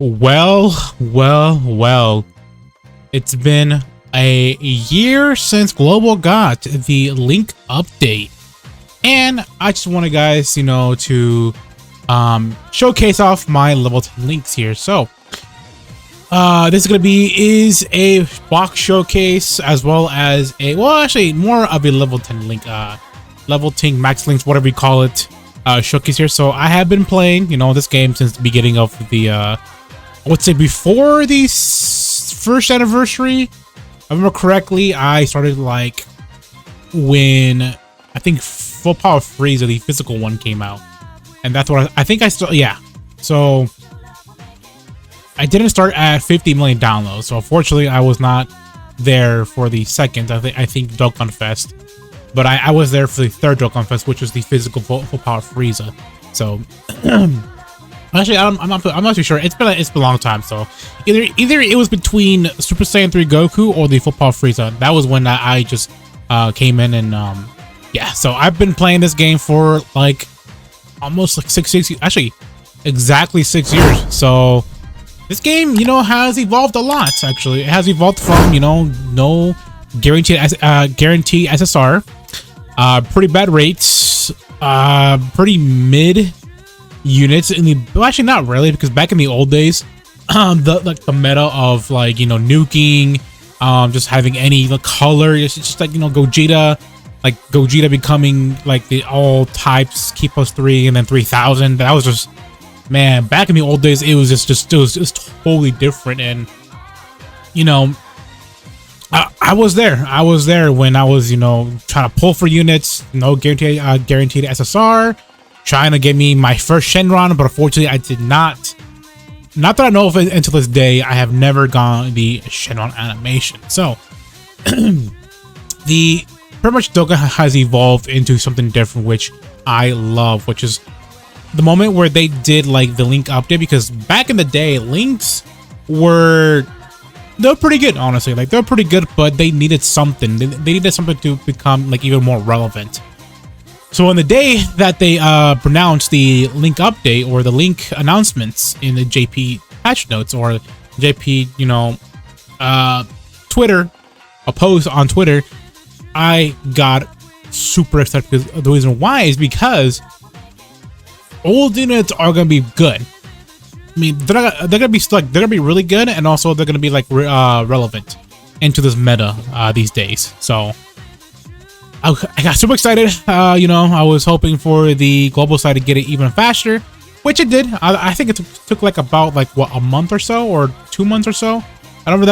Well. It's been a year since Global got the link update. And I just want to guys, to showcase off my level 10 links here. So, this is a box showcase as well as actually more of a level 10 link, level 10 max links, whatever you call it, showcase here. So I have been playing, this game since the beginning of the, I would say before the first anniversary. If I remember correctly, I started like when I think Full Power Freeze, or the physical one, came out, and that's what I think I still, yeah. So I didn't start at 50 million downloads, so unfortunately I was not there for the second. I think Dokkan Fest, but I was there for the third Dokkan Fest, which was the physical Full Power Frieza. So actually, I'm not too sure. It's been a long time. So either it was between Super Saiyan 3 Goku or the Full Power Frieza. That was when I just came in, and yeah. So I've been playing this game for like almost like six actually exactly 6 years. So this game, has evolved a lot. Actually, it has evolved from no guaranteed SSR, pretty bad rates, pretty mid units in the, well, actually not really, because back in the old days, the meta of like nuking, just having any color, it's just like Gogeta becoming like the all types key +3 and then 3000. That was just, man, back in the old days it was just totally different. And I was there when I was trying to pull for units, no guaranteed SSR, trying to get me my first Shenron, but unfortunately I did not. Not that I know of it until this day. I have never gotten the Shenron animation. So the pretty much Dokkan has evolved into something different, which I love, which is the moment where they did like the link update. Because back in the day, links they're pretty good, honestly. Like, they're pretty good, but they needed something. They needed something to become like even more relevant. So on the day that they pronounced the link update or the link announcements in the JP patch notes or JP, Twitter, a post on Twitter, I got super excited, because the reason why is because old units are gonna be good. I mean, they're gonna be really good, and also they're gonna be like relevant into this meta these days. So I got super excited. I was hoping for the global side to get it even faster, which it did. I think it took like about like what, a month or so, or 2 months or so. I know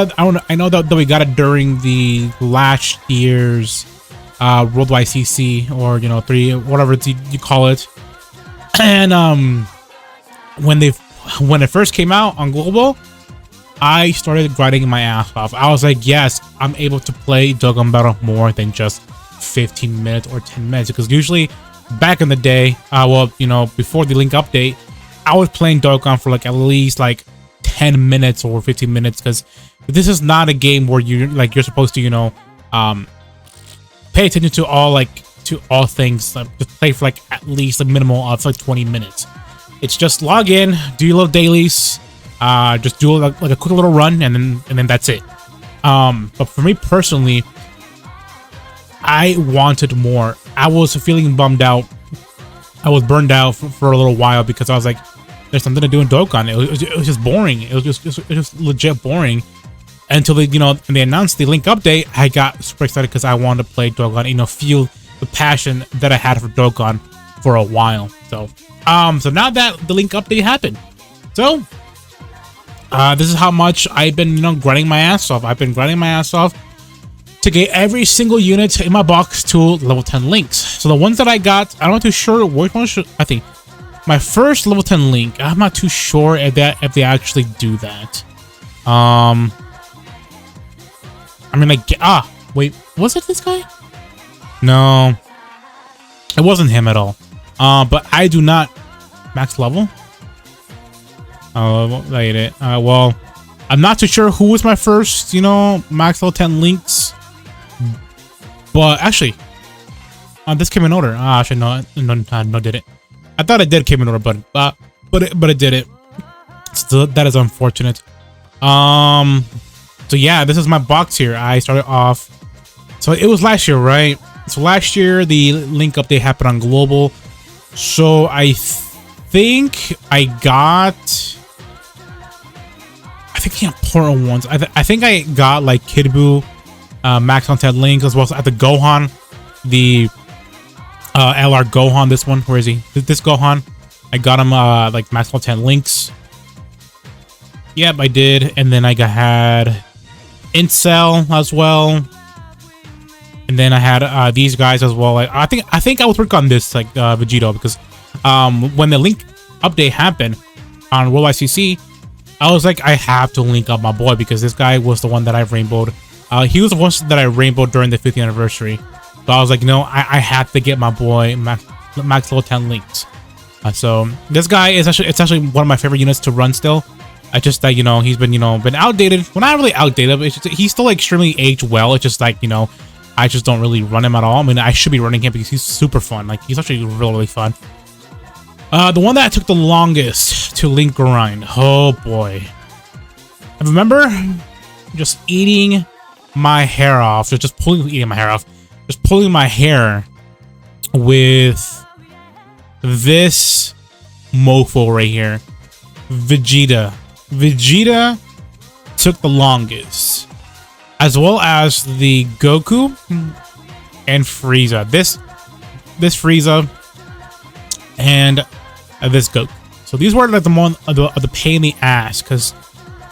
that we got it during the last year's worldwide CC, or 3, whatever you call it. And when it first came out on global, I started grinding my ass off. I was like, yes, I'm able to play Dokkan Battle more than just 15 minutes or 10 minutes, because usually back in the day, before the link update, I was playing Dokkan for like at least like 10 minutes or 15 minutes, because this is not a game where you're supposed to pay attention to all things. Just play for like at least a minimal of like 20 minutes. It's just log in, do your little dailies, just do like a quick little run, and then that's it. But for me personally, I wanted more. I was feeling bummed out. I was burned out for a little while, because I was like, there's something to do in Dokkan. It was just boring. It was just legit boring until when they announced the link update. I got super excited because I wanted to play Dokkan, feel the passion that I had for Dokkan for a while. So now that the link update happened, so this is how much I've been grinding my ass off. I've been grinding my ass off to get every single unit in my box to level 10 links. So the ones that I got, I'm not too sure which one should. I think my first level 10 link, I'm not too sure if they actually do that. I mean, like, wait, was it this guy? No, it wasn't him at all. But I do not max level. Oh, I it. Well, I'm not too sure who was my first, max level 10 links. But actually, this came in order. Actually, no, did it? I thought it did came in order, but it did it. So that is unfortunate. So yeah, this is my box here. I started off. So it was last year, right? So last year the link update happened on global. So I think I got. I think the important ones. I think I got like Kid Buu, max on 10 links, as well as at the Gohan, the LR Gohan. This one, where is he? This Gohan, I got him like max on 10 links. Yep, I did, and then I had Incel as well, and then I had these guys as well. Like, I think I was working on this like Vegito, because when the link update happened on World ICC, I was like, I have to link up my boy, because this guy was the one that I rainbowed. He was the one that I rainbowed during the 50th anniversary. So I was like, no, I have to get my boy max level 10 links. So this guy is actually one of my favorite units to run still. I just that, he's been outdated. Well, not really outdated, but he's still like extremely aged well. It's just like, I just don't really run him at all. I mean, I should be running him because he's super fun. Like, he's actually really fun. The one that took the longest to link grind. Oh boy. I remember just eating my hair off. Just pulling my hair with this mofo right here. Vegeta. Vegeta took the longest, as well as the Goku and Frieza. This Frieza and this Goku. So these were like the pain in the ass, because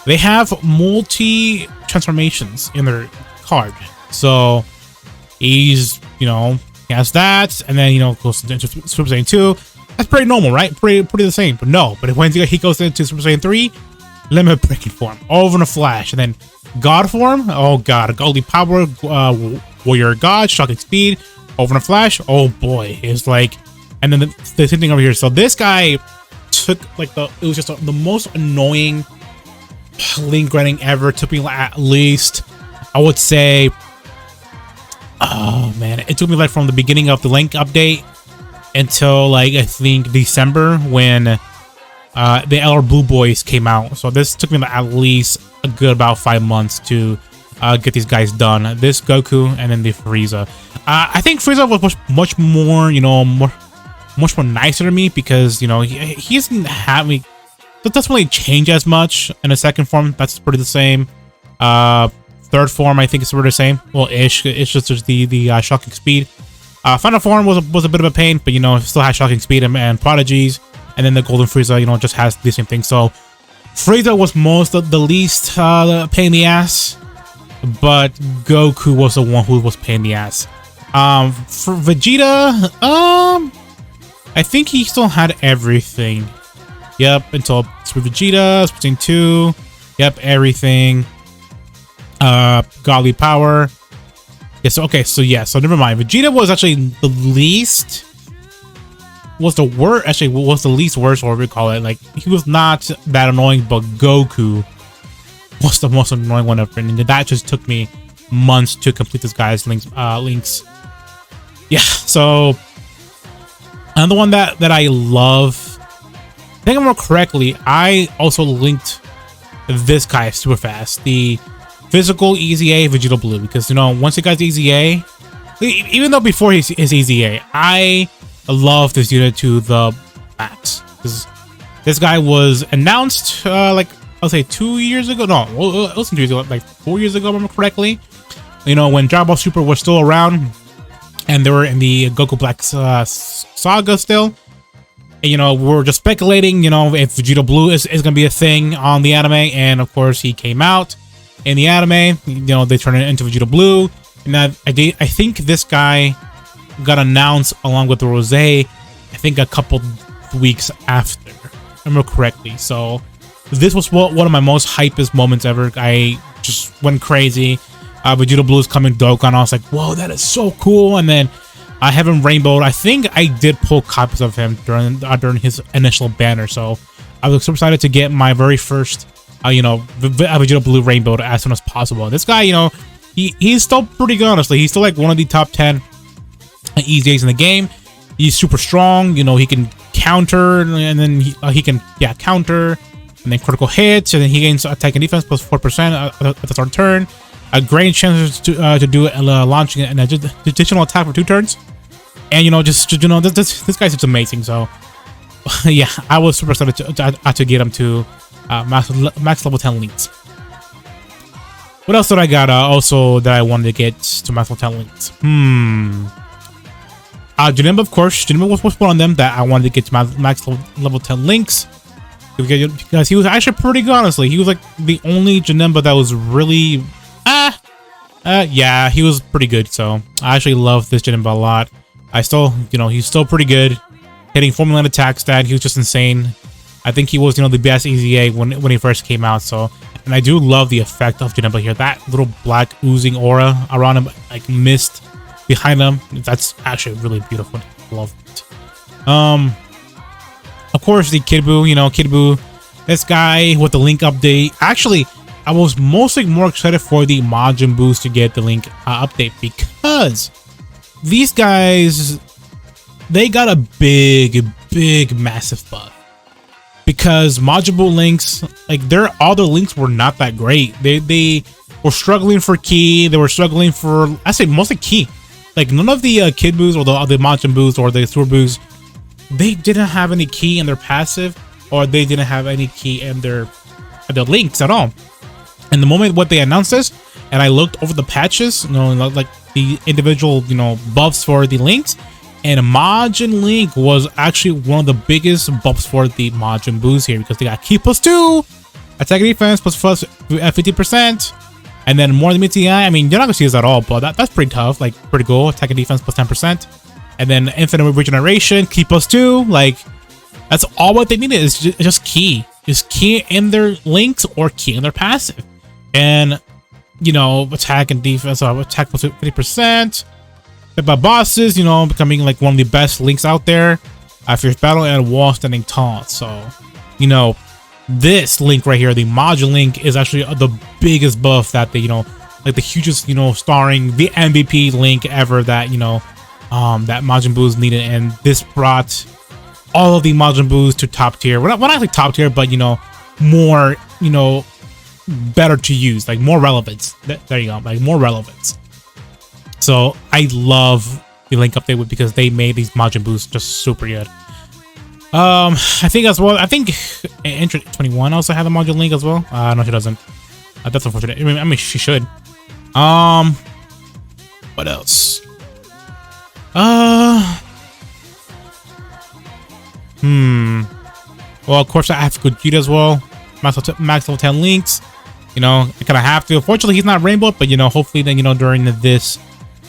they have multi transformations in their card. So he's he has that, and then goes into Super Saiyan 2. That's pretty normal, right? Pretty the same. But no, but when he goes into Super Saiyan 3, limit breaking form, over in a flash, and then God form. Oh god, godly power, warrior god, shocking speed, over in a flash. Oh boy, it's like, and then the same thing over here. So this guy took like it was just the most annoying link grinding ever. It took me at least, I would say, oh man, it took me like from the beginning of the link update until like I think December, when the LR Blue Boys came out. So this took me like at least a good about 5 months to get these guys done. This Goku and then the Frieza. I think Frieza was much more, much more nicer to me, because he doesn't have me. That doesn't really change as much in the second form. That's pretty the same. Third form, I think it's pretty the same. Well, ish. It's just the shocking speed. Final form was a bit of a pain, but still has shocking speed and prodigies. And then the Golden Frieza, just has the same thing. So Frieza was the least pain in the ass, but Goku was the one who was pain in the ass. For Vegeta, I think he still had everything. Yep, until Super Vegeta, Super Saiyan 2. Yep, everything. Godly power. Yes, okay, so yeah, so never mind. Vegeta was actually the least, was the worst, actually was the least worst, or whatever we call it. Like, he was not that annoying, but Goku was the most annoying one ever, and that just took me months to complete this guy's links. Yeah, so another one that I love, I think I remember correctly, I also linked this guy super fast, the physical Easy A Vegeta Blue, because once he got Easy A, even though before his Easy A, I love this unit to the max, because this guy was announced like I'll say 2 years ago. No, it wasn't 2 years ago, like 4 years ago, if I remember correctly. When Dragon Ball Super was still around, and they were in the Goku Black saga still. And, we're just speculating, if Vegeta Blue is gonna be a thing on the anime, and of course he came out in the anime. They turned it into Vegeta Blue, and I think this guy got announced along with the Rose, I think a couple weeks after, if I remember correctly. So this was one of my most hypest moments ever. I just went crazy. Vegeta Blue is coming Dokkan. I was like, whoa, that is so cool. And then I have him rainbowed. I think I did pull copies of him during his initial banner. So I was super excited to get my very first Vegeta Blue rainbowed as soon as possible. This guy, he's still pretty good, honestly. He's still like one of the top 10 EZAs in the game. He's super strong. He can counter, and then he can counter. and then critical hits, and then he gains attack and defense plus 4% at the start of turn. A great chance to do launching an additional attack for 2 turns. And this guy's just amazing. So yeah, I was super excited to get him to max level 10 links. What else did I got also that I wanted to get to max level 10 links? Janemba, of course. Janemba was one of them that I wanted to get to max level 10 links. Because he was actually pretty good, honestly. He was like the only Janemba that was really... yeah, he was pretty good. So I actually love this Janemba a lot. I still, he's still pretty good. Hitting 4 million attack stat. He was just insane. I think he was, the best EZA when he first came out. So, and I do love the effect of Janemba here. That little black oozing aura around him, like mist behind him. That's actually really beautiful. I love it. Of course, the Kid Buu, Kid Buu, this guy with the Link update. Actually, I was mostly more excited for the Majin Buus to get the Link update because these guys, they got a big, massive buff. Because Majin Buu links, like all their links were not that great. They were struggling for ki. They were struggling for, I say mostly ki. Like none of the Kid Buus or the Majin Buus or the Super Buus, they didn't have any ki in their passive, or they didn't have any ki in their links at all. And the moment what they announced this, and I looked over the patches, like the individual, buffs for the links, and Majin Link was actually one of the biggest buffs for the Majin Buus here, because they got ki plus 2, attack and defense plus 50%, and then more than MTI. I mean, you're not gonna see this at all, but that's pretty tough, like pretty cool. Attack and defense plus 10%, and then infinite regeneration, ki plus 2. Like that's all what they needed is just ki in their links or ki in their passive, and attack and defense. Attack plus 50%. By bosses, becoming like one of the best links out there. Fierce battle and wall standing tall. So, this link right here, the Majin Link, is actually the biggest buff that they, like the hugest, starring the MVP link ever that, that Majin Buus needed. And this brought all of the Majin Buus to top tier. Well, not like top tier, but, more, better to use, like more relevance. There you go, like more relevance. So I love the Link update because they made these Majin Buus just super good. I think as well. I think Entry 21 also had a Majin Link as well. No, she doesn't. That's unfortunate. I mean, she should. What else? Well, of course I have Gogeta as well. Max level 10 links. I kind of have to. Unfortunately, he's not Rainbow, but hopefully then during this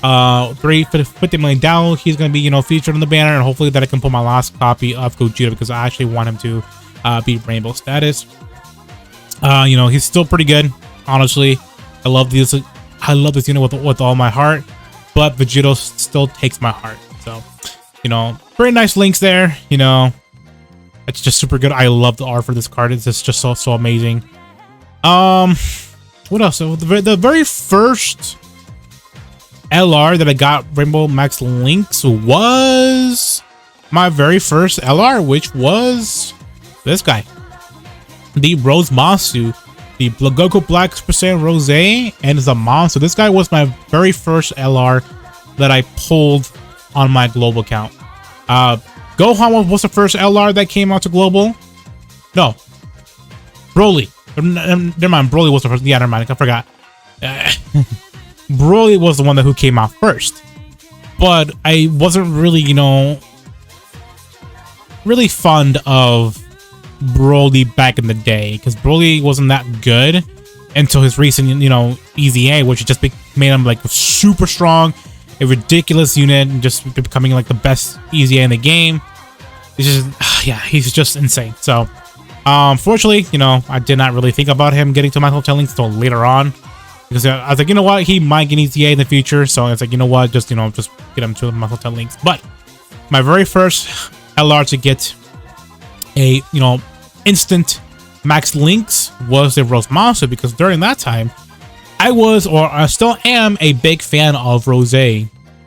350 million download, he's gonna be featured on the banner, and hopefully that I can put my last copy of Gogeta because I actually want him to be Rainbow status. He's still pretty good, honestly. I love this unit with all my heart, but Vegito still takes my heart. So very nice links there. It's just super good. I love the art for this card. It's just so amazing. What else? So the very first LR that I got Rainbow Max Links was my very first LR, which was this guy, the Rose Masu, the Goku Black Super Saiyan Rose, and Zamasu. So this guy was my very first LR that I pulled on my global account. Gohan was the first LR that came out to global. No, Broly. Never mind. Broly was the first. Yeah, never mind. I forgot. Broly was the one who came out first, but I wasn't really, really fond of Broly back in the day because Broly wasn't that good until his recent, EZA, which just made him like super strong, a ridiculous unit, and just becoming like the best EZA in the game. It's just, yeah, he's just insane. So, fortunately, I did not really think about him getting to my hotel links until later on. Because I was like, you know what, he might get ETA in the future, so it's like, you know what, just get him to my hotel links. But my very first LR to get a instant max links was the Rose Monster, because during that time I was, or I still am, a big fan of Rose.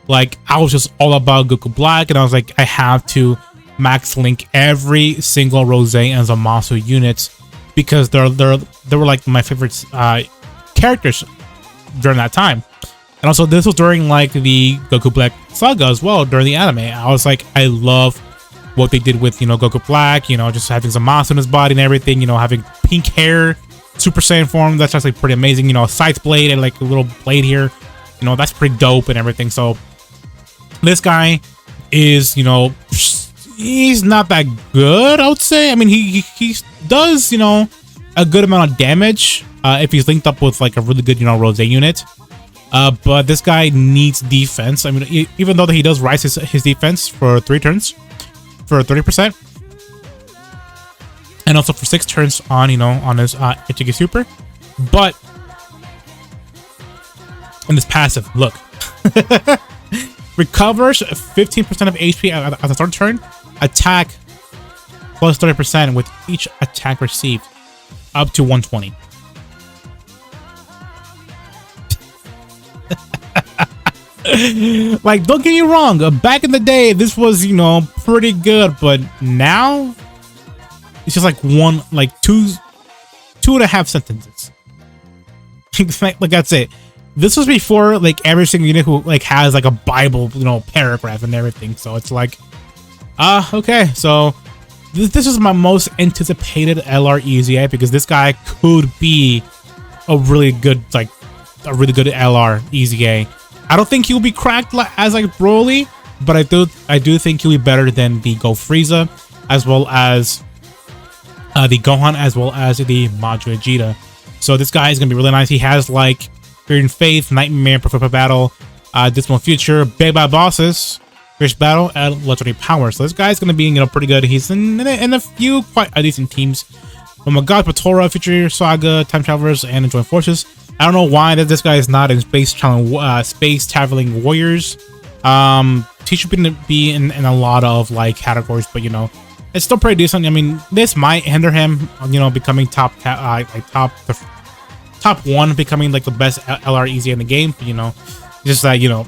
Like I was just all about Goku Black, and I was like, I have to max link every single Rose and Zamasu units because they were like my favorite characters during that time. And also this was during like the Goku Black saga as well during the anime. I was like, I love what they did with, you know, Goku Black, you know, just having some moss in his body and everything, you know, having pink hair, Super Saiyan form. That's actually pretty amazing. You know, a scythe blade and like a little blade here, you know, that's pretty dope and everything. So this guy is, you know, he's not that good, I would say. I mean, he does, you know, a good amount of damage if he's linked up with like a really good, you know, Rose unit. But this guy needs defense. I mean, even though that he does rise his defense for 3 turns for 30%, and also for 6 turns on, you know, on his Ichigi Super. But in this passive, look, recovers 15% of HP at the start of turn, attack plus 30% with each attack received, up to 120. Like, don't get me wrong, back in the day this was, you know, pretty good, but now it's just like two and a half sentences. Like that's it. This was before like every single unit who like has like a Bible, you know, paragraph and everything. So it's like, okay, so this is my most anticipated LR EZA because this guy could be a really good LR EZA. I don't think he'll be cracked as like Broly, but I do think he'll be better than the Go Frieza, as well as the Gohan, as well as the Majin Vegeta. So this guy is gonna be really nice. He has like Fear and Faith, Nightmare, Perfect Battle, Dismal Future, Big Bad Bosses, Fierce Battle, and Legendary Power. So this guy's gonna be, you know, pretty good. He's in a few quite decent teams. From a God Patora, Future Saga, Time Travelers, and Joint Forces. I don't know why that this guy is not in Space Traveling Warriors. He should be in a lot of like categories, but you know, it's still pretty decent. I mean, this might hinder him, you know, becoming top 1, becoming like the best LR EZA in the game. But, you know, just that, you know,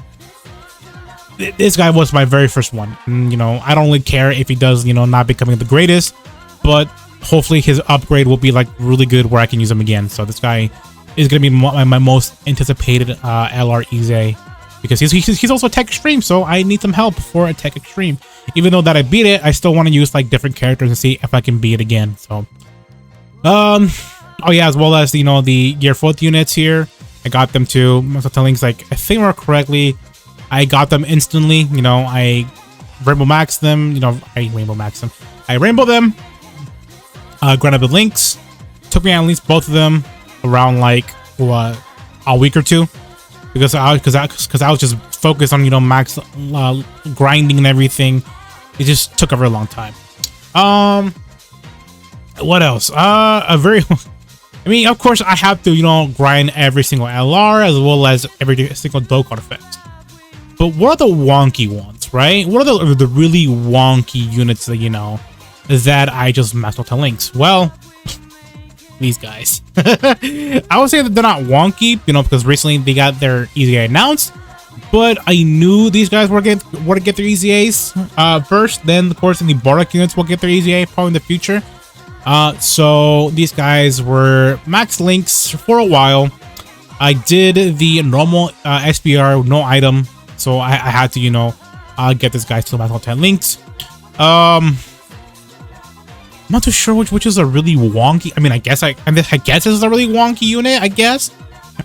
this guy was my very first one. And, you know, I don't really care if he does, you know, not becoming the greatest, but hopefully his upgrade will be like really good where I can use him again. So this guy is going to be my most anticipated LR EZA because he's also Tech Extreme, so I need some help for a Tech Extreme. Even though that I beat it, I still want to use like different characters and see if I can beat it again. So, oh yeah, as well as, you know, the Gear 4th units here, I got them too. Most links, like I think more correctly, I got them instantly. You know, I Rainbow Maxed them. You know, I Rainbow them. Granted the links. Took me at least both of them around like what, a week or two, because I was just focused on, you know, max grinding and everything. It just took a very long time. What else? I mean, of course, I have to, you know, grind every single LR as well as every single Dokkan effect. But what are the wonky ones, right? What are the really wonky units that, you know, that I just messed up to links? Well, these guys. I would say that they're not wonky, you know, because recently they got their EZA announced, but I knew these guys were to get their EZAs first. Then, of course, the Bardock units will get their EZA probably in the future. So these guys were max links for a while. I did the normal SBR, no item, so I had to, you know, get this guy to max 10 links. I'm not too sure which is a really wonky. I mean, I guess this is a really wonky unit. I guess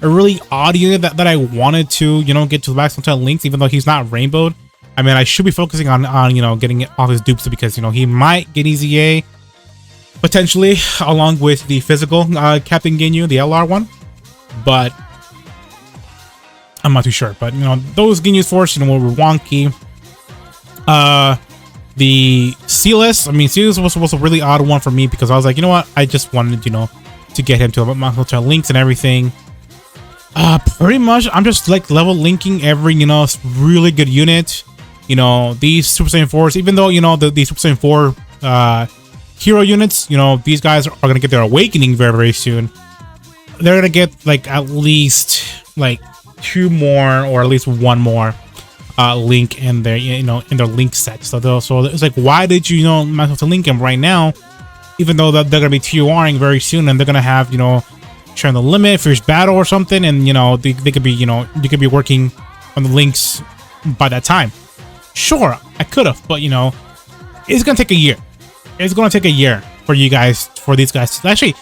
a really odd unit that I wanted to, you know, get to the max 10 links, even though he's not rainbowed. I mean, I should be focusing on you know, getting all his dupes because, you know, he might get EZA potentially along with the physical Captain Ginyu, the LR one, but I'm not too sure. But, you know, those Ginyu's Force, you know, were wonky. The Sealess, I mean, Sealess was a really odd one for me because I was like, you know what, I just wanted, you know, to get him to max links and everything. Pretty much I'm just like level linking every, you know, really good unit. You know, these Super Saiyan 4s, even though, you know, the Super Saiyan 4 hero units, you know, these guys are gonna get their awakening very, very soon. They're gonna get like at least like 2 more or at least 1 more link in their, you know, in their link set. So it's like, why did you, you know, max to link him right now even though that they're gonna be TURing very soon, and they're gonna have, you know, sharing the limit, fierce battle or something, and you know, they could be, you know, you could be working on the links by that time. Sure, I could have, but you know, it's gonna take a year. It's gonna take a year for you guys, for these guys. Actually,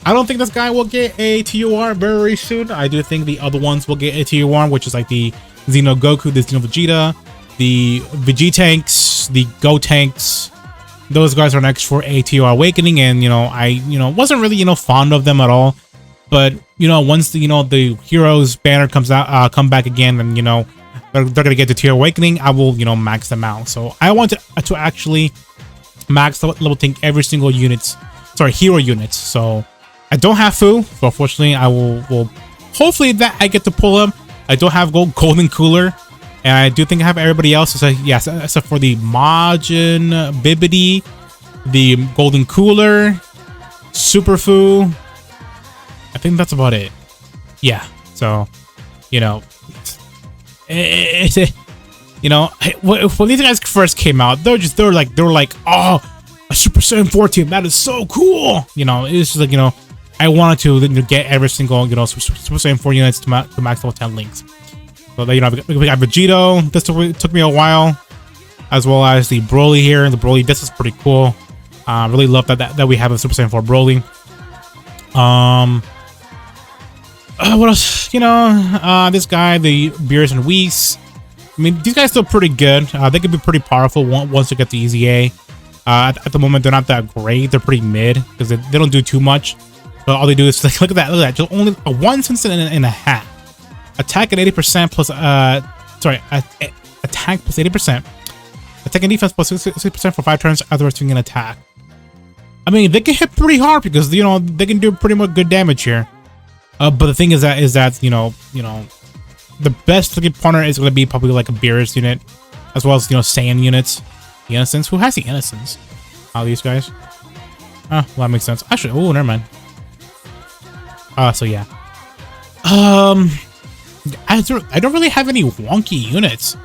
I don't think this guy will get a TUR very soon. I do think the other ones will get a TUR, which is like the Xeno Goku, the Xeno Vegeta, the Vegetanks, the Gotenks. Those guys are next for a TUR Awakening, and you know, I wasn't really, you know, fond of them at all. But you know, once the, you know, the heroes banner comes out, come back again, and you know, they're gonna get the TUR Awakening, I will, you know, max them out. So I want to actually max level tank every single hero units. So I don't have Fu, so unfortunately I will hopefully that I get to pull him. I don't have Golden Cooler, and I do think I have everybody else. So yes, except for the Majin Bibbidi, the Golden Cooler, Super Fu. I think that's about it. Yeah. So, you know, you know, when these guys first came out, they were like, oh, a Super Saiyan 4 team, that is so cool. You know, it's just like, you know, I wanted to get every single, you know, Super Saiyan 4 units to max level 10 links. So, you know, we got Vegito. This took me a while, as well as the Broly here. The Broly, this is pretty cool. Really love that we have a Super Saiyan 4 Broly. What else? You know, this guy, the Beerus and Whis. I mean, these guys are still pretty good. They can be pretty powerful once they get the EZA. At the moment, they're not that great. They're pretty mid because they don't do too much. But all they do is like, look at that. Just only a 1 cent and a half. Attack at 80% plus attack plus 80%. Attack and defense plus 60% for 5 turns after receiving an attack. I mean, they can hit pretty hard because, you know, they can do pretty much good damage here. But the thing is that you know, the best looking partner is going to be probably like a Beerus unit, as well as, you know, Saiyan units. The Innocence, who has the Innocence? These guys. Well, that makes sense. Actually, oh, never mind. So yeah. I don't really have any wonky units.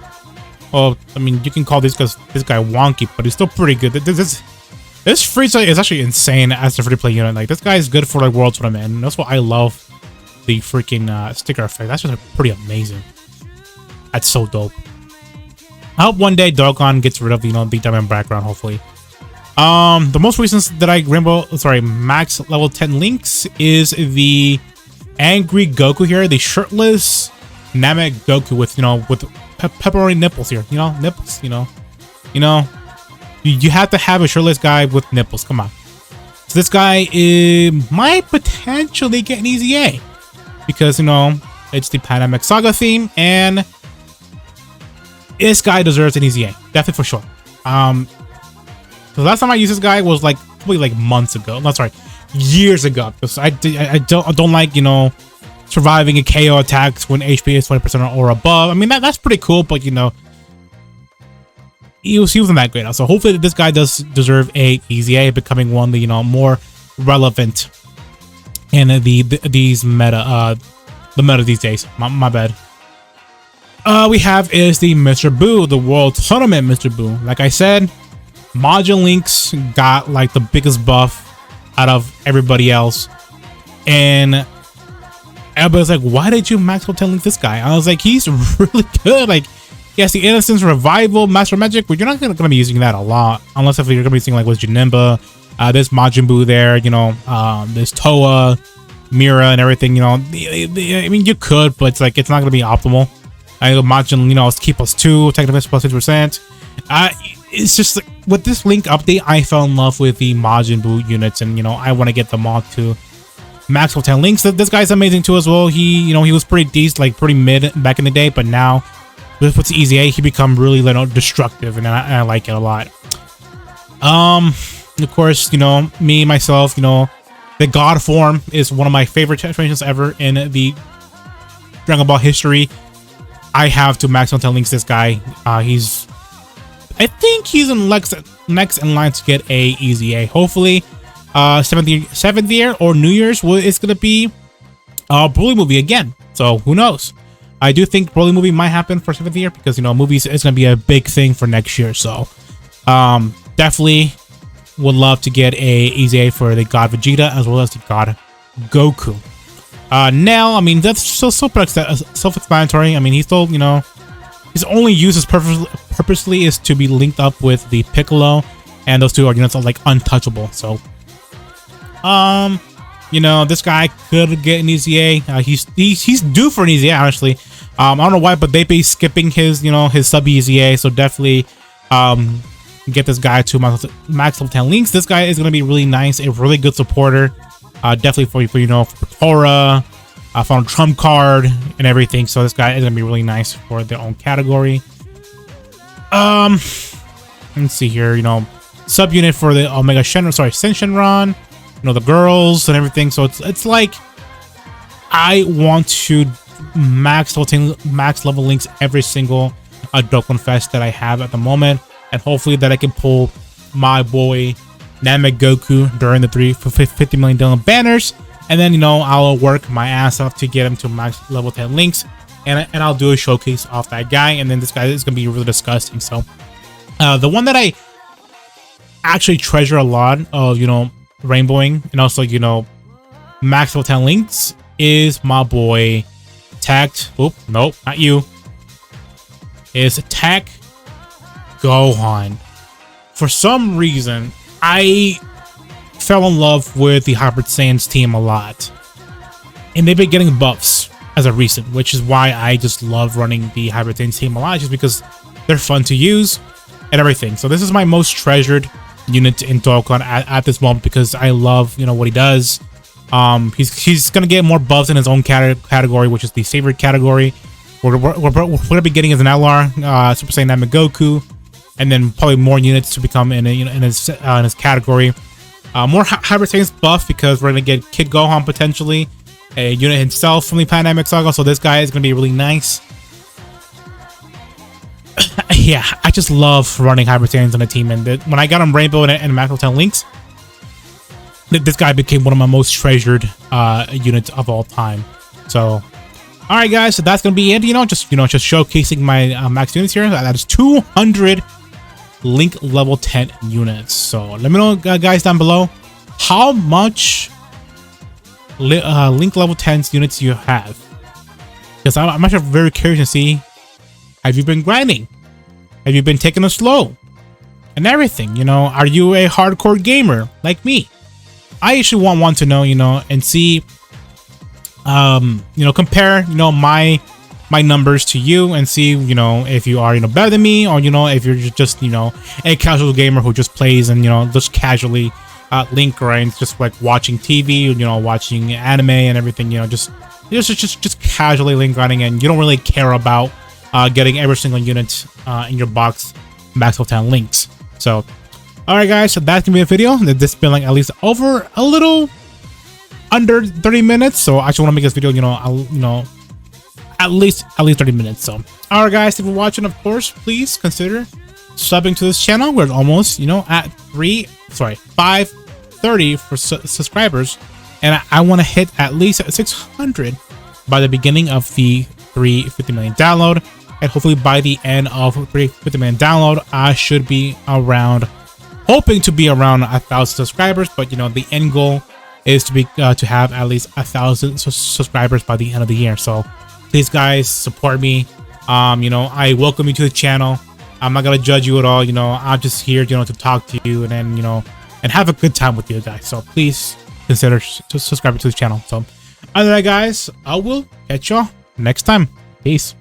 Well, I mean, you can call this guy wonky, but he's still pretty good. This Frieza is actually insane as a free-to-play unit. Like, this guy is good for like World Tournament, and that's why I love the freaking sticker effect. That's just like, pretty amazing. That's so dope. I hope one day Dokkan gets rid of, you know, the diamond background, hopefully. The most recent that I max level 10 links is the Angry Goku here, the shirtless Namek Goku with, you know, with pepperoni nipples here, you know, nipples, you know, you have to have a shirtless guy with nipples. Come on. So this guy might potentially get an EZA because, you know, it's the Pandemic Saga theme, and this guy deserves an EZA, definitely for sure. The last time I used this guy was like probably like months ago. No, sorry, years ago. Because I don't like, you know, surviving a KO attacks when HP is 20% or above. I mean, that's pretty cool, but you know, he wasn't that great. So hopefully this guy does deserve a EZA, becoming one of the, you know, more relevant in these meta these days. My bad. We have is the Mr. Boo, the World Tournament Mr. Boo. Like I said, Majin Links got like the biggest buff out of everybody else, and everybody's like, why did you max level 10 link this guy? I was like, he's really good. Like, he has the Innocence, Revival, Master Magic, but you're not gonna be using that a lot, unless if you're gonna be using like with Janemba, there's Majin Buu there, you know, there's Toa, Mira, and everything, you know. I mean, you could, but it's like, it's not gonna be optimal. I Majin, you know, keep +2, attack defense +6%. It's just like, with this link update, I fell in love with the Majin Buu units, and you know, I want to get them all to max level 10 links. This guy's amazing too as well. He was pretty decent, like pretty mid back in the day, but now with the EZA, he become really, you know, destructive, and I like it a lot. Of course, you know, myself, you know, the God form is one of my favorite transformations ever in the Dragon Ball history. I have to max level 10 links this guy. I think he's in next in line to get a EZA. Hopefully, 7th year or New Year's it's gonna be Broly movie again. So who knows? I do think Broly movie might happen for 7th year because, you know, movies is gonna be a big thing for next year. So definitely would love to get a EZA for the God Vegeta as well as the God Goku. Now, I mean, that's still self-explanatory. I mean, he's still, you know, his only use is purposely is to be linked up with the Piccolo, and those two are units are like untouchable. So, you know, this guy could get an EZA. He's due for an EZA, honestly. I don't know why, but they be skipping his, you know, his sub EZA. So definitely, get this guy to max level 10 links. This guy is gonna be really nice, a really good supporter. Definitely for you know, for Tora, found a trump card and everything. So this guy is gonna be really nice for their own category. Let's see here. You know, subunit for the Omega Senshinron. You know, the girls and everything. So it's like I want to max level links every single Dokkan Fest that I have at the moment, and hopefully that I can pull my boy Namek Goku during the 50 million Dylan banners, and then, you know, I'll work my ass off to get him to max level 10 links, and I'll do a showcase off that guy, and then this guy is gonna be really disgusting. So the one that I actually treasure a lot of, you know, rainbowing and also, you know, max level 10 links is my boy Tech. Oop, nope, not you. Is Tech Gohan. For some reason, I fell in love with the Hybrid Saiyans team a lot, and they've been getting buffs as of recent, which is why I just love running the Hybrid Saiyans team a lot, just because they're fun to use and everything. So this is my most treasured unit in Dokkan at this moment, because I love, you know, what he does. He's gonna get more buffs in his own category, which is the favorite category. We're gonna be getting as an LR, Super Saiyan Namek Goku, and then probably more units to become in his category. More Hybrid Saiyans buff, because we're gonna get Kid Gohan potentially, a unit himself from the Pandemic Saga. So this guy is gonna be really nice. Yeah, I just love running Hybrid Saiyans on a team, and when I got him Rainbow and Macro 10 links, this guy became one of my most treasured units of all time. So, all right, guys, so that's gonna be it. Just showcasing my max units here. That is 200 link level 10 units. So let me know, guys, down below, how much link level 10 units you have, because I'm actually very curious to see. Have you been grinding? Have you been taking it slow and everything? You know, are you a hardcore gamer like me? I actually want to know, and see, compare, my numbers to you, and see, if you are, better than me, or, if you're just, a casual gamer who just plays and, just casually link grinds, just like watching TV, watching anime and everything, just casually link grinding, and you don't really care about getting every single unit in your box max level 10 links. So, alright, guys, so that's gonna be a video. This has been like at least over a little under 30 minutes. So I just want to make this video, at least 30 minutes. So, alright, guys, if you're watching, of course, please consider subbing to this channel. We're almost, at 530 for subscribers, and I want to hit at least 600 by the beginning of the 350 million download, and hopefully by the end of 350 million download, I should be around, hoping to be around 1,000 subscribers. But the end goal is to be to have at least 1,000 subscribers by the end of the year. So please, guys, support me. I welcome you to the channel. I'm not gonna judge you at all. I'm just here, to talk to you, and then and have a good time with you guys. So please consider subscribing to the channel. So other than that, guys, I will catch y'all next time. Peace.